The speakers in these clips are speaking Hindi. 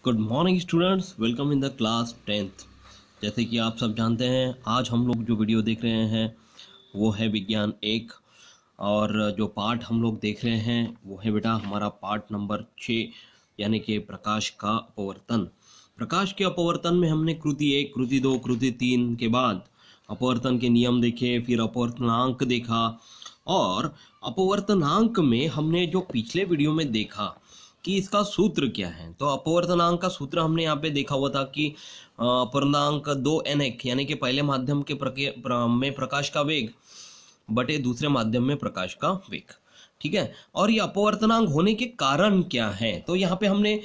Good morning students, welcome in the class 10th। जैसे कि आप सब जानते हैं, आज हम लोग जो वीडियो देख रहे हैं वो है विज्ञान 1। और जो पार्ट हम लोग देख रहे हैं वो है बेटा हमारा पार्ट नंबर 6, यानी कि प्रकाश का अपवर्तन। प्रकाश के अपवर्तन में हमने कृति 1, कृति 2, कृति 3 के बाद अपवर्तन के नियम देखे, फिर अपवर्तनांक देखा। और अपवर्तनांक में हमने जो पिछले वीडियो में देखा कि इसका सूत्र क्या है, तो अपवर्तनांक का सूत्र हमने यहाँ पे देखा हुआ था कि अपवर्तनांक 2n1 यानी कि पहले माध्यम के में प्रकाश का वेग बटे दूसरे माध्यम में प्रकाश का वेग। ठीक है, और ये अपवर्तनांक होने के कारण क्या है, तो यहाँ पे हमने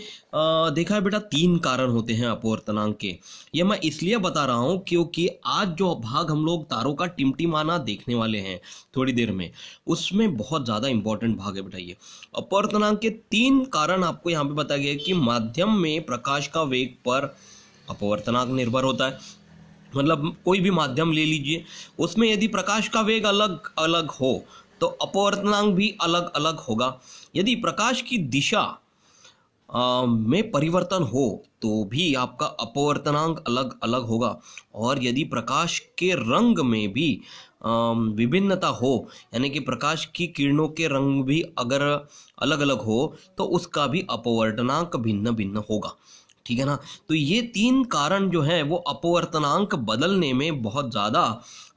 देखा है बेटा 3 कारण होते हैं अपवर्तनांक के। ये मैं इसलिए बता रहा हूँ क्योंकि आज जो भाग हम लोग तारों का टिमटिमाना देखने वाले हैं थोड़ी देर में, उसमें बहुत ज़्यादा इंपॉर्टेंट भाग है बेटा। ये अपवर्तनांक के 3 कारण आपको यहाँ पे बताया गया कि माध्यम में प्रकाश का वेग पर अपवर्तनांक निर्भर होता है। मतलब कोई भी माध्यम ले लीजिए, उसमें यदि प्रकाश का वेग अलग अलग हो तो अपवर्तनांक भी अलग अलग होगा। यदि प्रकाश की दिशा में परिवर्तन हो तो भी आपका अपवर्तनांक अलग अलग होगा। और यदि प्रकाश के रंग में भी विभिन्नता हो, यानी कि प्रकाश की किरणों के रंग भी अगर अलग अलग हो तो उसका भी अपवर्तनांक भिन्न भिन्न होगा। ठीक है ना, तो ये 3 कारण जो है वो अपवर्तनांक बदलने में बहुत ज़्यादा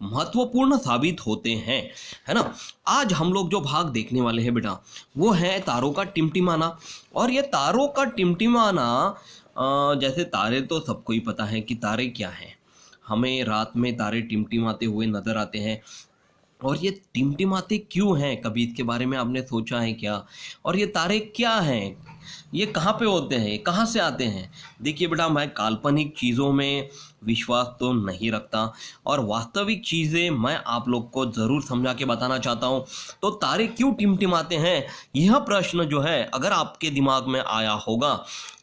महत्वपूर्ण साबित होते हैं, है ना। आज हम लोग जो भाग देखने वाले हैं बेटा वो है तारों का टिमटिमाना। और ये तारों का टिमटिमाना, जैसे तारे तो सबको ही पता है कि तारे क्या हैं, हमें रात में तारे टिमटिमाते हुए नजर आते हैं। और ये टिमटिमाते क्यों हैं, कभी इसके बारे में आपने सोचा है क्या? और ये तारे क्या हैं, ये कहाँ पे होते हैं, कहाँ से आते हैं? देखिए बेटा, मैं काल्पनिक चीज़ों में विश्वास तो नहीं रखता और वास्तविक चीज़ें मैं आप लोग को ज़रूर समझा के बताना चाहता हूँ। तो तारे क्यों टिमटिमाते हैं, यह प्रश्न जो है अगर आपके दिमाग में आया होगा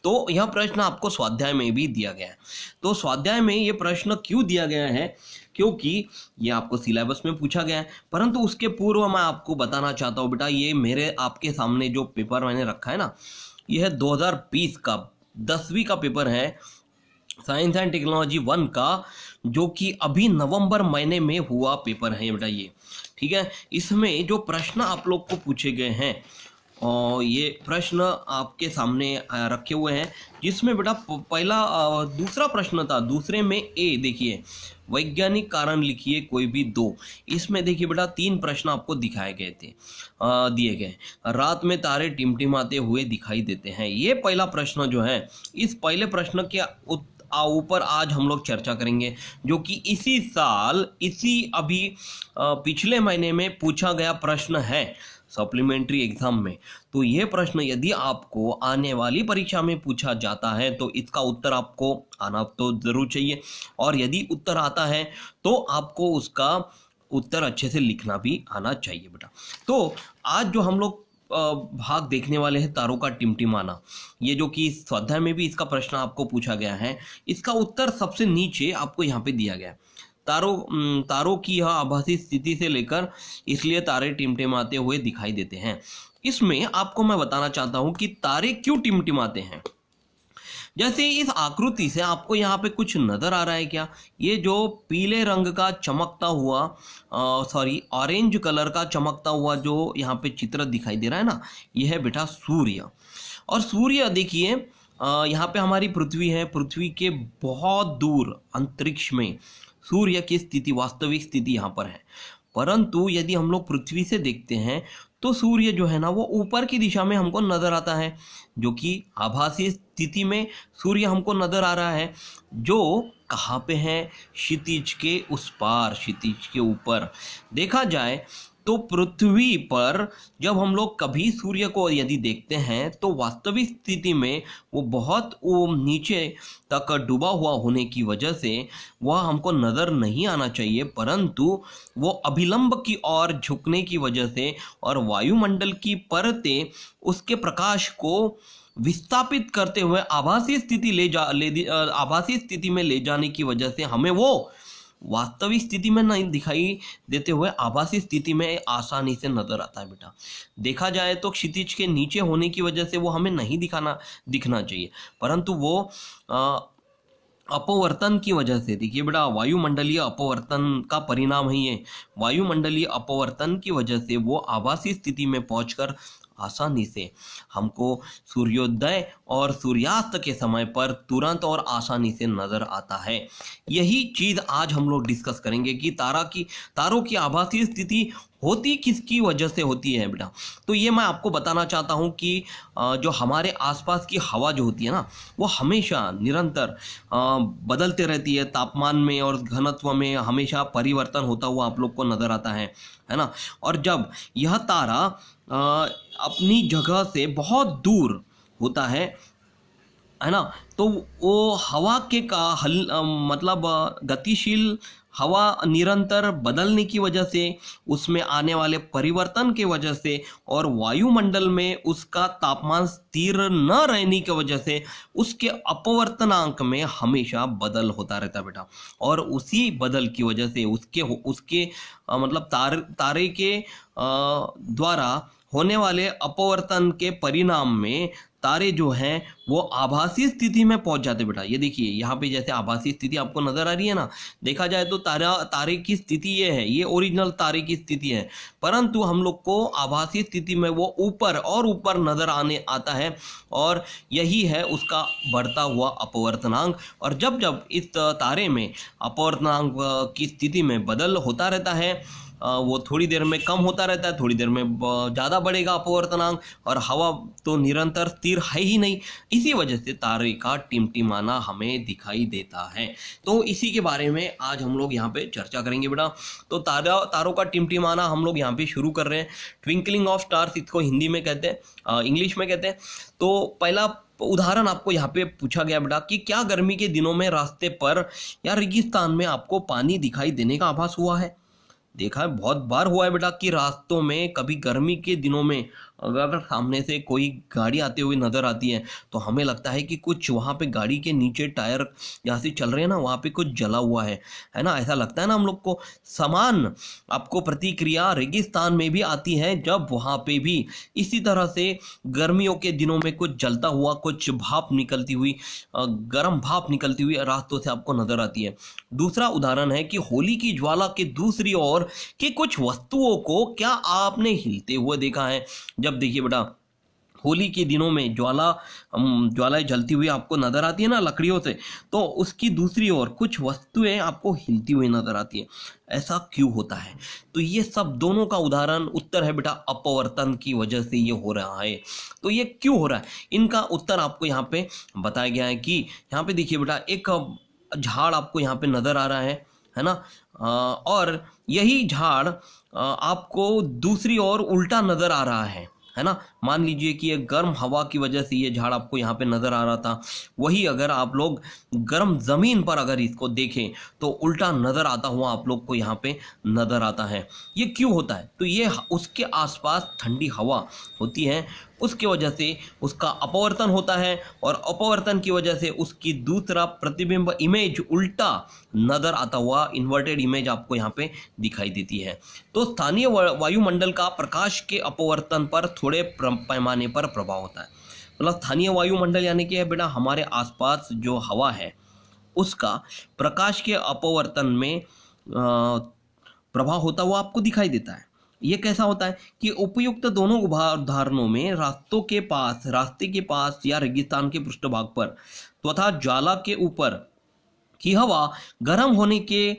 तो यह प्रश्न आपको स्वाध्याय में भी दिया गया है। तो स्वाध्याय में ये प्रश्न क्यों दिया गया है, क्योंकि ये आपको सिलेबस में पूछा गया है। परंतु उसके पूर्व मैं आपको बताना चाहता हूँ बेटा, ये मेरे आपके सामने जो पेपर मैंने रखा है ना, यह 2020 का 10वीं का पेपर है, साइंस एंड टेक्नोलॉजी 1 का, जो कि अभी नवंबर महीने में हुआ पेपर है बेटा ये। ठीक है, इसमें जो प्रश्न आप लोग को पूछे गए हैं और ये प्रश्न आपके सामने रखे हुए हैं, जिसमें बेटा पहला दूसरा प्रश्न था, दूसरे में ए देखिए, वैज्ञानिक कारण लिखिए कोई भी 2। इसमें देखिए बेटा 3 प्रश्न आपको दिखाए गए थे, दिए गए। रात में तारे टिमटिमाते हुए दिखाई देते हैं, ये पहला प्रश्न जो है, इस पहले प्रश्न के ऊपर आज हम लोग चर्चा करेंगे, जो कि इसी साल अभी पिछले महीने में पूछा गया प्रश्न है सप्लीमेंट्री एग्जाम में। तो ये प्रश्न यदि आपको आने वाली परीक्षा में पूछा जाता है तो इसका उत्तर आपको आना तो जरूर चाहिए, और यदि उत्तर आता है तो आपको उसका उत्तर अच्छे से लिखना भी आना चाहिए बेटा। तो आज जो हम लोग भाग देखने वाले हैं तारों का टिमटिमाना, ये जो कि स्वाध्याय में भी इसका प्रश्न आपको पूछा गया है, इसका उत्तर सबसे नीचे आपको यहाँ पे दिया गया है। तारों की यह आभासी स्थिति से लेकर इसलिए तारे टिमटिमाते हुए दिखाई देते हैं। इसमें आपको मैं बताना चाहता हूं कि तारे क्यों टिमटिमाते हैं। जैसे इस आकृति से आपको यहाँ पे कुछ नजर आ रहा है क्या? ये जो पीले रंग का चमकता हुआ ऑरेंज कलर का चमकता हुआ जो यहाँ पे चित्र दिखाई दे रहा है ना, यह है बेटा सूर्य। और सूर्य देखिए, यहाँ पे हमारी पृथ्वी है, पृथ्वी के बहुत दूर अंतरिक्ष में सूर्य की स्थिति, वास्तविक स्थिति यहाँ पर है। परंतु यदि हम लोग पृथ्वी से देखते हैं तो सूर्य जो है ना वो ऊपर की दिशा में हमको नजर आता है, जो कि आभासी स्थिति में सूर्य हमको नजर आ रहा है, जो कहाँ पे है, क्षितिज के उस पार, क्षितिज के ऊपर। देखा जाए तो पृथ्वी पर जब हम लोग कभी सूर्य को यदि देखते हैं तो वास्तविक स्थिति में वो बहुत नीचे तक डूबा हुआ होने की वजह से वह हमको नज़र नहीं आना चाहिए, परंतु वो अभिलंब की ओर झुकने की वजह से और वायुमंडल की परतें उसके प्रकाश को विस्थापित करते हुए आभासी स्थिति में ले जाने की वजह से हमें वो वास्तविक स्थिति में नहीं दिखाई देते हुए आभासी स्थिति में आसानी से नजर आता है बेटा। देखा जाए तो क्षितिज के नीचे होने की वजह से वो हमें नहीं दिखना चाहिए, परंतु वो अपवर्तन की वजह से, देखिए बेटा, वायुमंडलीय अपवर्तन का परिणाम है ये। वायुमंडलीय अपवर्तन की वजह से वो आभासी स्थिति में पहुंचकर आसानी से हमको सूर्योदय और सूर्यास्त के समय पर तुरंत और आसानी से नजर आता है। यही चीज आज हम लोग डिस्कस करेंगे कि तारों की आभासी स्थिति होती किसकी वजह से होती है बेटा। तो ये मैं आपको बताना चाहता हूँ कि जो हमारे आसपास की हवा जो होती है ना, वो हमेशा निरंतर बदलते रहती है, तापमान में और घनत्व में हमेशा परिवर्तन होता हुआ आप लोग को नजर आता है ना। और जब यह तारा अपनी जगह से बहुत दूर होता है ना, तो वो हवा के मतलब गतिशील हवा निरंतर बदलने की वजह से, उसमें आने वाले परिवर्तन की वजह से और वायुमंडल में उसका तापमान स्थिर न रहने की वजह से उसके अपवर्तनांक में हमेशा बदल होता रहता है बेटा। और उसी बदल की वजह से उसके मतलब तारे के द्वारा होने वाले अपवर्तन के परिणाम में तारे जो हैं वो आभासी स्थिति में पहुंच जाते बेटा। ये देखिए यहाँ पे जैसे आभासी स्थिति आपको नजर आ रही है ना, देखा जाए तो तारे की स्थिति ये है, ये ओरिजिनल तारे की स्थिति है, परंतु हम लोग को आभासी स्थिति में वो ऊपर और ऊपर नजर आता है, और यही है उसका बढ़ता हुआ अपवर्तनांक। और जब इस तारे में अपवर्तनांक की स्थिति में बदल होता रहता है, वो थोड़ी देर में कम होता रहता है, थोड़ी देर में ज़्यादा बढ़ेगा अपवर्तनांक, और हवा तो निरंतर स्थिर है ही नहीं। इसी वजह से तारे का टिमटिमाना हमें दिखाई देता है। तो इसी के बारे में आज हम लोग यहाँ पे चर्चा करेंगे बेटा। तो तारों का टिमटिमाना हम लोग यहाँ पे शुरू कर रहे हैं। ट्विंकलिंग ऑफ स्टार्स इसको हिंदी में कहते हैं, इंग्लिश में कहते हैं। तो पहला उदाहरण आपको यहाँ पे पूछा गया बेटा कि क्या गर्मी के दिनों में रास्ते पर या रेगिस्तान में आपको पानी दिखाई देने का आभास हुआ है? देखा है, बहुत बार हुआ है बेटा कि रास्तों में कभी गर्मी के दिनों में अगर सामने से कोई गाड़ी आते हुए नजर आती है तो हमें लगता है कि कुछ वहाँ पे गाड़ी के नीचे टायर जहाँ से चल रहे हैं ना, वहाँ पे कुछ जला हुआ है ना, ऐसा लगता है ना हम लोग को। समान आपको प्रतिक्रिया रेगिस्तान में भी आती है, जब वहाँ पे भी इसी तरह से गर्मियों के दिनों में कुछ जलता हुआ, कुछ भाप निकलती हुई, गर्म भाप निकलती हुई रास्तों से आपको नजर आती है। दूसरा उदाहरण है कि होली की ज्वाला के दूसरी ओर की कुछ वस्तुओं को क्या आपने हिलते हुए देखा है? जब देखिए बेटा, होली के दिनों में ज्वालाएं जलती हुई आपको नजर आती है ना लकड़ियों से, तो उसकी दूसरी ओर कुछ वस्तुएं आपको हिलती हुई नजर आती है। ऐसा क्यों होता है? तो ये सब दोनों का उदाहरण उत्तर है बेटा, अपवर्तन की वजह से ये हो रहा है। तो ये क्यों हो रहा है, इनका उत्तर आपको यहाँ पे बताया गया है कि यहाँ पे देखिए बेटा, एक झाड़ आपको यहाँ पे नजर आ रहा है ना, और यही झाड़ आपको दूसरी ओर उल्टा नजर आ रहा है ना। मान लीजिए कि एक गर्म हवा की वजह से ये झाड़ आपको यहाँ पे नजर आ रहा था, वही अगर आप लोग गर्म जमीन पर अगर इसको देखें तो उल्टा नजर आता हुआ आप लोग को यहाँ पे नजर आता है। ये क्यों होता है? तो ये उसके आसपास ठंडी हवा होती है, उसके वजह से उसका अपवर्तन होता है, और अपवर्तन की वजह से उसकी दूसरा प्रतिबिंब इमेज उल्टा नजर आता हुआ इन्वर्टेड इमेज आपको यहाँ पे दिखाई देती है। तो स्थानीय वायुमंडल का प्रकाश के अपवर्तन पर थोड़े पैमाने पर प्रभाव होता है। मतलब स्थानीय वायुमंडल यानी कि बेटा हमारे आसपास जो हवा है उसका प्रकाश के अपवर्तन में प्रभाव होता हुआ आपको दिखाई देता है। ये कैसा होता है कि उपयुक्त दोनों उदाहरणों में रास्ते के पास या रेगिस्तान के पृष्ठभाग पर तथा ज्वाला के ऊपर की हवा गर्म होने के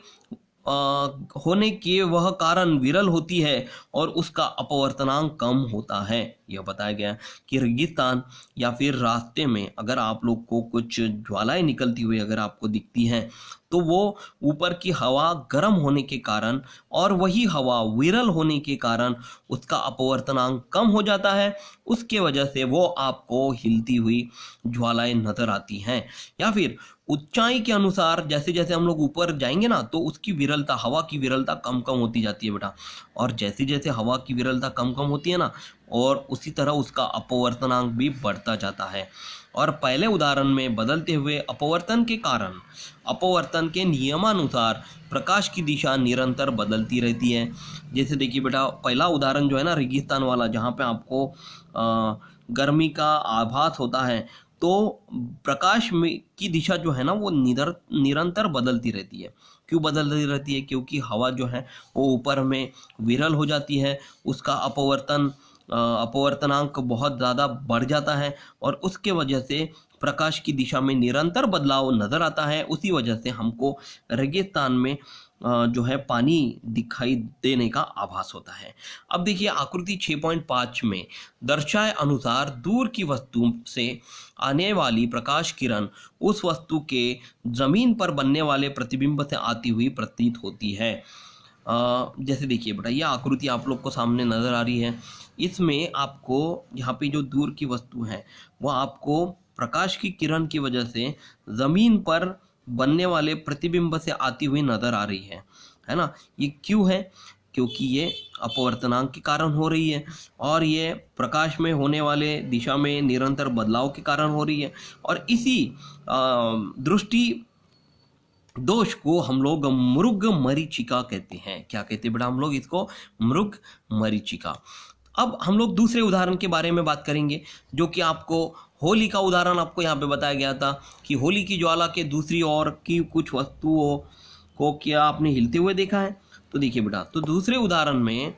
वह कारण विरल होती है और उसका अपवर्तनांक कम होता है। यह बताया गया कि रेगिस्तान या फिर रास्ते में अगर आप लोग को कुछ ज्वालाएं निकलती हुई अगर आपको दिखती हैं तो वो ऊपर की हवा गर्म होने के कारण और वही हवा विरल होने के कारण उसका अपवर्तनांक कम हो जाता है, उसके वजह से वो आपको हिलती हुई ज्वालाएं नजर आती हैं। या फिर ऊंचाई के अनुसार जैसे जैसे हम लोग ऊपर जाएंगे ना तो उसकी विरलता, हवा की विरलता कम कम होती जाती है बेटा, और जैसे जैसे हवा की विरलता कम कम होती है ना और उसी तरह उसका अपवर्तनांक भी बढ़ता जाता है। और पहले उदाहरण में बदलते हुए अपवर्तन के कारण अपवर्तन के नियमानुसार प्रकाश की दिशा निरंतर बदलती रहती है। जैसे देखिए बेटा, पहला उदाहरण जो है ना रेगिस्तान वाला, जहाँ पे आपको गर्मी का आभास होता है, तो प्रकाश में की दिशा जो है ना वो निरंतर बदलती रहती है। क्यों बदलती रहती है? क्योंकि हवा जो है वो ऊपर में विरल हो जाती है, उसका अपवर्तनांक बहुत ज़्यादा बढ़ जाता है और उसके वजह से प्रकाश की दिशा में निरंतर बदलाव नज़र आता है। उसी वजह से हमको रेगिस्तान में जो है पानी दिखाई देने का आभास होता है। अब देखिए आकृति 6.5 में दर्शाए अनुसार दूर की वस्तु से आने वाली प्रकाश किरण उस वस्तु के जमीन पर बनने वाले प्रतिबिंब से आती हुई प्रतीत होती है। जैसे देखिए बेटा, यह आकृति आप लोग को सामने नज़र आ रही है। इसमें आपको यहाँ पे जो दूर की वस्तु है वो आपको प्रकाश की किरण की वजह से ज़मीन पर बनने वाले प्रतिबिंब से आती हुई नज़र आ रही है ना। ये क्यों है? क्योंकि ये अपवर्तनांक के कारण हो रही है और ये प्रकाश में होने वाले दिशा में निरंतर बदलाव के कारण हो रही है। और इसी दृष्टि दोष को हम लोग मृग मरीचिका कहते हैं। क्या कहते हैं बेटा हम लोग इसको? मृग मरीचिका। अब हम लोग दूसरे उदाहरण के बारे में बात करेंगे, जो कि आपको होली का उदाहरण आपको यहाँ पे बताया गया था कि होली की ज्वाला के दूसरी ओर की कुछ वस्तुओं को क्या आपने हिलते हुए देखा है? तो देखिए बेटा, तो दूसरे उदाहरण में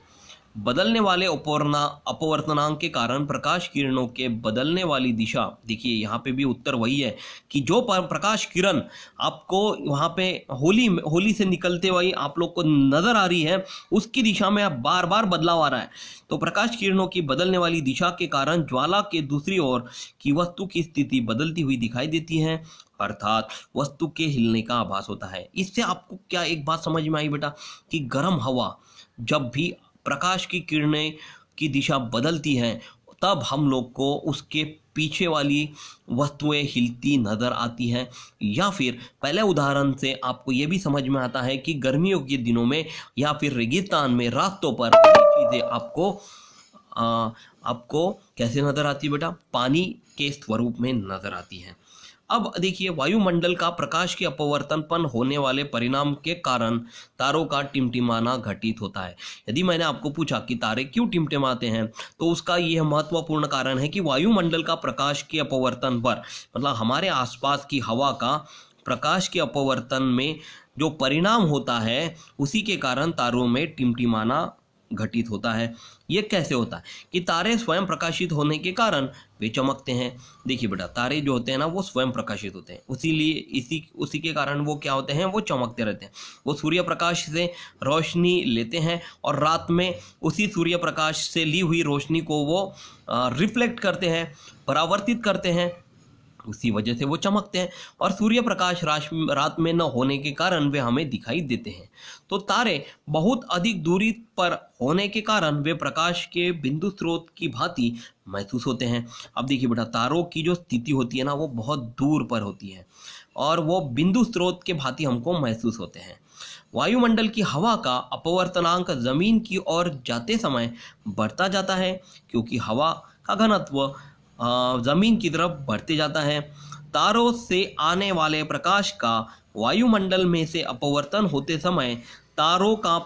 बदलने वाले अपवर्तनांक के कारण प्रकाश किरणों के बदलने वाली दिशा, देखिए यहाँ पे भी उत्तर वही है कि जो प्रकाश किरण आपको वहाँ पे होली से निकलते हुए आप लोग को नजर आ रही है, उसकी दिशा में अब बार बार बदलाव आ रहा है। तो प्रकाश किरणों की बदलने वाली दिशा के कारण ज्वाला के दूसरी ओर की वस्तु की स्थिति बदलती हुई दिखाई देती है, अर्थात वस्तु के हिलने का आभास होता है। इससे आपको क्या एक बात समझ में आई बेटा कि गर्म हवा जब भी प्रकाश की किरणें की दिशा बदलती हैं तब हम लोग को उसके पीछे वाली वस्तुएं हिलती नजर आती हैं। या फिर पहले उदाहरण से आपको ये भी समझ में आता है कि गर्मियों के दिनों में या फिर रेगिस्तान में रास्तों पर चीजें आपको कैसे नजर आती है बेटा? पानी के स्वरूप में नजर आती हैं। अब देखिए, वायुमंडल का प्रकाश के अपवर्तनपन होने वाले परिणाम के कारण तारों का टिमटिमाना घटित होता है। यदि मैंने आपको पूछा कि तारे क्यों टिमटिमाते हैं, तो उसका यह महत्वपूर्ण कारण है कि वायुमंडल का प्रकाश के अपवर्तन पर, मतलब हमारे आसपास की हवा का प्रकाश के अपवर्तन में जो परिणाम होता है, उसी के कारण तारों में टिमटिमाना घटित होता है। ये कैसे होता है कि तारे स्वयं प्रकाशित होने के कारण वे चमकते हैं। देखिए बेटा, तारे जो होते हैं ना वो स्वयं प्रकाशित होते हैं, इसीलिए उसी के कारण वो क्या होते हैं, वो चमकते रहते हैं। वो सूर्य प्रकाश से रोशनी लेते हैं और रात में उसी सूर्य प्रकाश से ली हुई रोशनी को वो रिफ्लेक्ट करते हैं, परावर्तित करते हैं, उसी वजह से वो चमकते हैं। और सूर्य प्रकाश रात में न होने के कारण वे हमें दिखाई देते हैं। तो तारे बहुत अधिक दूरी पर होने के कारण वे प्रकाश के बिंदु स्रोत की भांति महसूस होते हैं। अब देखिए बेटा, तारों की जो स्थिति होती है ना वो बहुत दूर पर होती है और वो बिंदु स्रोत के भांति हमको महसूस होते हैं। वायुमंडल की हवा का अपवर्तनांक जमीन की ओर जाते समय बढ़ता जाता है, क्योंकि हवा का घनत्व जमीन की तरफ बढ़ते जाता है। तारों से आने वाले प्रकाश का वायुमंडल में से अपवर्तन होते समय तारे का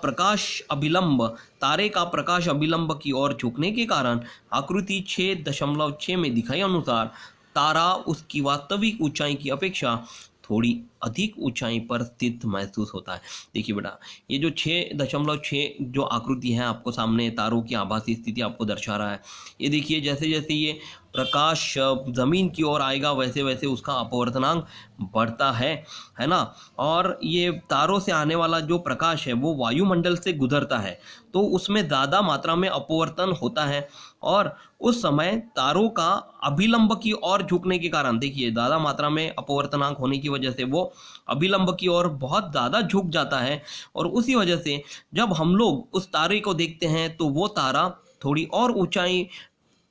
प्रकाश अभिलंब की ओर झुकने के कारण आकृति 6.6 में दिखाए अनुसार तारा उसकी वास्तविक ऊंचाई की अपेक्षा थोड़ी अधिक ऊंचाई पर स्थित महसूस होता है। देखिए बेटा, ये जो 6.6 जो आकृति है आपको सामने तारों की आभासी स्थिति आपको दर्शा रहा है। ये देखिए, जैसे जैसे ये प्रकाश जमीन की ओर आएगा वैसे वैसे उसका अपवर्तनांक बढ़ता है ना। और ये तारों से आने वाला जो प्रकाश है वो वायुमंडल से गुजरता है, तो उसमें ज़्यादा मात्रा में अपवर्तन होता है और उस समय तारों का अभिलंब की ओर झुकने के कारण, देखिए ज़्यादा मात्रा में अपवर्तनांक होने की वजह से वो अभिलंब की ओर बहुत ज़्यादा झुक जाता है। और उसी वजह से जब हम लोग उस तारे को देखते हैं तो वो तारा थोड़ी और ऊंचाई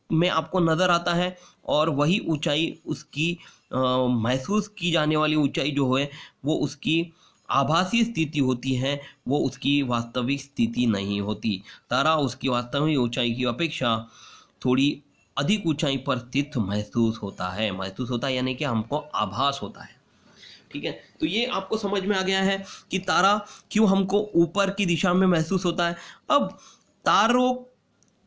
में आपको नज़र आता है और वही ऊंचाई उसकी महसूस की जाने वाली ऊंचाई जो है वो उसकी आभासी स्थिति होती है, वो उसकी वास्तविक स्थिति नहीं होती। तारा उसकी वास्तविक ऊंचाई की अपेक्षा थोड़ी अधिक ऊंचाई पर स्थित महसूस होता है। महसूस होता है यानी कि हमको आभास होता है। ठीक है, तो ये आपको समझ में आ गया है कि तारा क्यों हमको ऊपर की दिशा में महसूस होता है। अब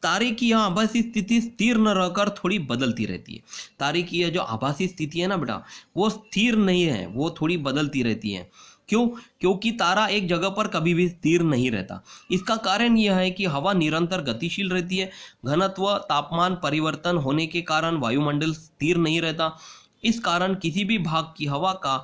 तारे की यह आभासी स्थिति स्थिर न रहकर थोड़ी बदलती रहती है। तारे की यह जो आभासी स्थिति है ना बेटा, वो स्थिर नहीं है, वो थोड़ी बदलती रहती है। क्यों? क्योंकि तारा एक जगह पर कभी भी स्थिर नहीं रहता। इसका कारण यह है कि हवा निरंतर गतिशील रहती है। घनत्व तापमान परिवर्तन होने के कारण वायुमंडल स्थिर नहीं रहता। इस कारण किसी भी भाग की हवा का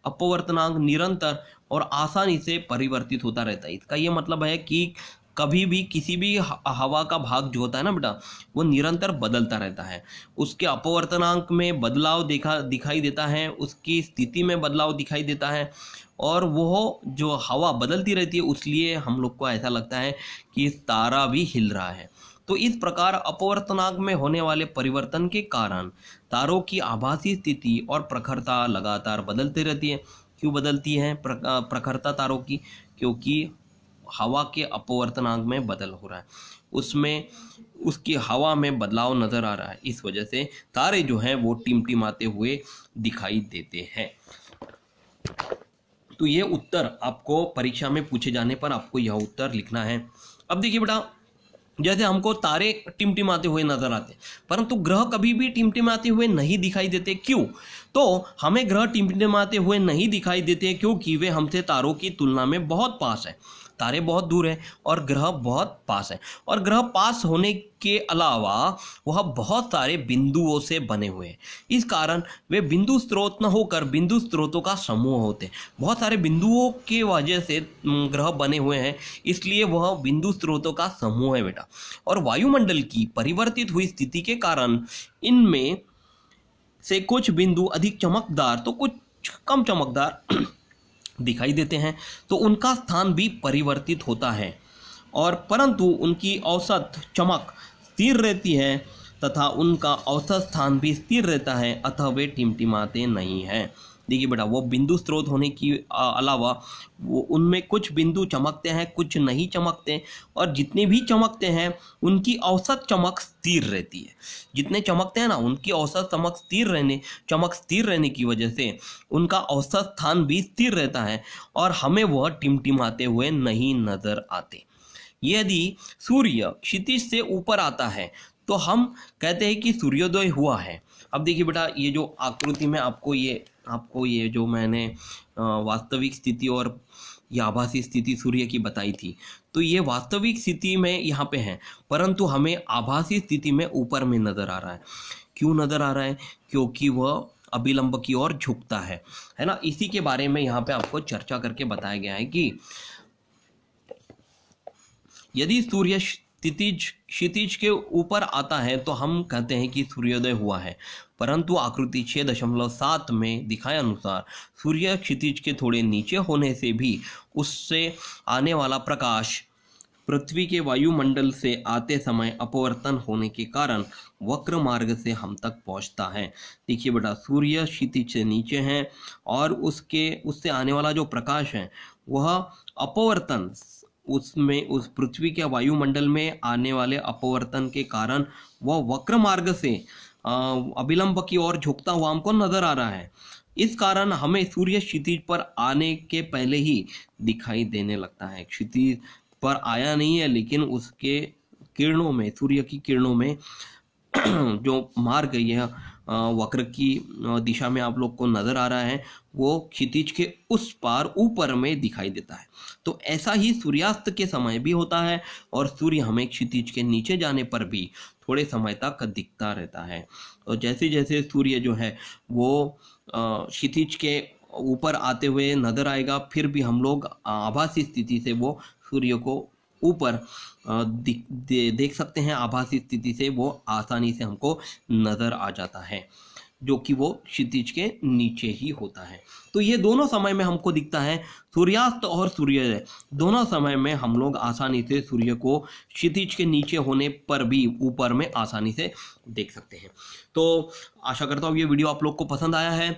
अपवर्तनांक निरंतर और आसानी से परिवर्तित होता रहता है। इसका यह मतलब है कि कभी भी किसी भी हवा का भाग जो होता है ना बेटा, वो निरंतर बदलता रहता है। उसके अपवर्तनांक में बदलाव दिखाई देता है, उसकी स्थिति में बदलाव दिखाई देता है, और वो जो हवा बदलती रहती है, इसलिए हम लोग को ऐसा लगता है कि तारा भी हिल रहा है। तो इस प्रकार अपवर्तनांक में होने वाले परिवर्तन के कारण तारों की आभासी स्थिति और प्रखरता लगातार बदलती रहती है। क्यों बदलती है प्रखरता तारों की? क्योंकि हवा के अपवर्तनांक में बदल हो रहा है, उसमें उसकी हवा में बदलाव नजर आ रहा है। इस वजह से तारे जो हैं वो टिमटिमाते हुए दिखाई देते हैं। तो ये उत्तर आपको परीक्षा में पूछे जाने पर आपको यह उत्तर लिखना है। अब देखिए बेटा, जैसे हमको तारे टिमटिमाते हुए नजर आते हैं, परंतु ग्रह कभी भी टिमटिमाते हुए नहीं दिखाई देते। क्यों? तो हमें ग्रह टिमटिमाते हुए नहीं दिखाई देते क्योंकि वे हमसे तारों की तुलना में बहुत पास है। तारे बहुत दूर है और ग्रह बहुत पास है, और ग्रह पास होने के अलावा वह बहुत सारे बिंदुओं से बने हुए हैं। इस कारण वे बिंदु स्रोत न होकर बिंदु स्रोतों का समूह होते हैं। बहुत सारे बिंदुओं की वजह से ग्रह बने हुए हैं, इसलिए वह बिंदु स्रोतों का समूह है बेटा। और वायुमंडल की परिवर्तित हुई स्थिति के कारण इनमें से कुछ बिंदु अधिक चमकदार तो कुछ कम चमकदार दिखाई देते हैं, तो उनका स्थान भी परिवर्तित होता है, और परंतु उनकी औसत चमक स्थिर रहती है तथा उनका औसत स्थान भी स्थिर रहता है, अतः वे टिमटिमाते नहीं हैं। देखिए बेटा, वो बिंदु स्रोत होने की अलावा वो उनमें कुछ बिंदु चमकते हैं, कुछ नहीं चमकते, और जितने भी चमकते हैं उनकी औसत चमक स्थिर रहती है। जितने चमकते हैं ना, उनकी औसत चमक स्थिर रहने की वजह से उनका औसत स्थान भी स्थिर रहता है, और हमें वह टिमटिमाते हुए नहीं नजर आते। यदि सूर्य क्षितिज से ऊपर आता है तो हम कहते हैं कि सूर्योदय हुआ है। अब देखिए बेटा, ये जो आकृति में आपको ये जो मैंने वास्तविक स्थिति और ये आभासी स्थिति सूर्य की बताई थी, तो ये वास्तविक स्थिति में यहाँ पे है, परंतु हमें आभासी स्थिति में ऊपर में नजर आ रहा है। क्यों नजर आ रहा है? क्योंकि वह अभिलंब की ओर झुकता है ना। इसी के बारे में यहाँ पे आपको चर्चा करके बताया गया है कि यदि सूर्य क्षितिज के ऊपर आता है तो हम कहते हैं कि सूर्योदय हुआ है, परंतु आकृति 6.7 में दिखाए अनुसार सूर्य क्षितिज के थोड़े नीचे होने से भी उससे आने वाला प्रकाश पृथ्वी के वायुमंडल से आते समय अपवर्तन होने के कारण वक्र मार्ग से हम तक पहुंचता है। देखिए बेटा, सूर्य क्षितिज से नीचे है और उससे आने वाला जो प्रकाश है वह अपवर्तन, उसमें उस पृथ्वी के वायुमंडल में आने वाले अपवर्तन के कारण वह वक्र मार्ग से अभिलंब की ओर झुकता हुआ हमको नजर आ रहा है। इस कारण हमें सूर्य क्षितिज पर आने के पहले ही दिखाई देने लगता है। क्षितिज पर आया नहीं है, लेकिन उसके किरणों में, सूर्य की किरणों में जो मार्ग यह वक्र की दिशा में आप लोग को नजर आ रहा है, वो क्षितिज के उस पार ऊपर में दिखाई देता है। तो ऐसा ही सूर्यास्त के समय भी होता है, और सूर्य हमें क्षितिज के नीचे जाने पर भी थोड़े समय तक दिखता रहता है। और जैसे जैसे सूर्य जो है वो क्षितिज के ऊपर आते हुए नजर आएगा, फिर भी हम लोग आभासी स्थिति से वो सूर्य को ऊपर देख सकते हैं। आभासी स्थिति से वो आसानी से हमको नजर आ जाता है, जो कि वो क्षितिज के नीचे ही होता है। तो ये दोनों समय में हमको दिखता है, सूर्यास्त और सूर्योदय दोनों समय में हम लोग आसानी से सूर्य को क्षितिज के नीचे होने पर भी ऊपर में आसानी से देख सकते हैं। तो आशा करता हूँ ये वीडियो आप लोग को पसंद आया है।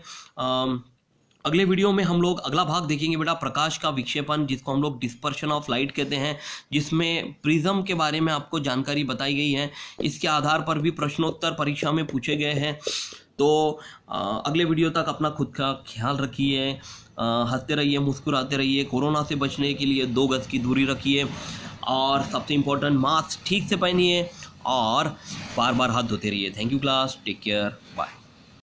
अगले वीडियो में हम लोग अगला भाग देखेंगे बेटा, प्रकाश का विक्षेपण, जिसको हम लोग डिस्पर्शन ऑफ लाइट कहते हैं, जिसमें प्रिज्म के बारे में आपको जानकारी बताई गई है। इसके आधार पर भी प्रश्नोत्तर परीक्षा में पूछे गए हैं। तो अगले वीडियो तक अपना खुद का ख्याल रखिए, हंसते रहिए, मुस्कुराते रहिए, कोरोना से बचने के लिए 2 गज की दूरी रखिए, और सबसे इम्पोर्टेंट मास्क ठीक से पहनिए और बार बार हाथ धोते रहिए। Thank you class, take care.